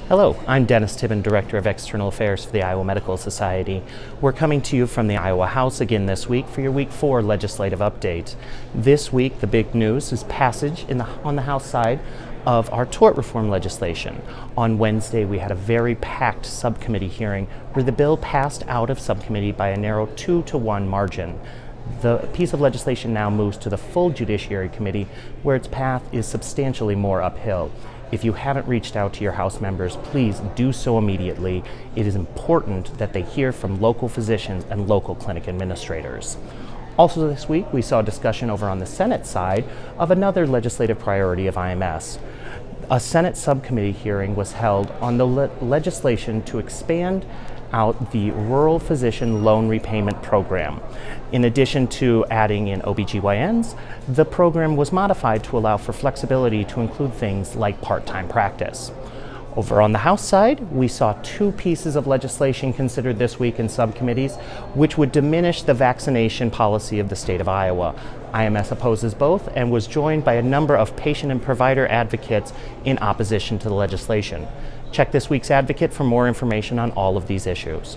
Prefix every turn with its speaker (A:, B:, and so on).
A: Hello, I'm Dennis Tibbin, Director of External Affairs for the Iowa Medical Society. We're coming to you from the Iowa House again this week for your Week 4 legislative update. This week, the big news is passage on the House side of our tort reform legislation. On Wednesday, we had a very packed subcommittee hearing where the bill passed out of subcommittee by a narrow 2-to-1 margin. The piece of legislation now moves to the full Judiciary Committee, where its path is substantially more uphill. If you haven't reached out to your House members, please do so immediately. It is important that they hear from local physicians and local clinic administrators. Also this week, we saw discussion over on the Senate side of another legislative priority of IMS. A Senate subcommittee hearing was held on the legislation to expand out the Rural Physician Loan Repayment Program. In addition to adding in OBGYNs, the program was modified to allow for flexibility to include things like part-time practice. Over on the House side, we saw two pieces of legislation considered this week in subcommittees, which would diminish the vaccination policy of the state of Iowa. IMS opposes both and was joined by a number of patient and provider advocates in opposition to the legislation. Check this week's Advocate for more information on all of these issues.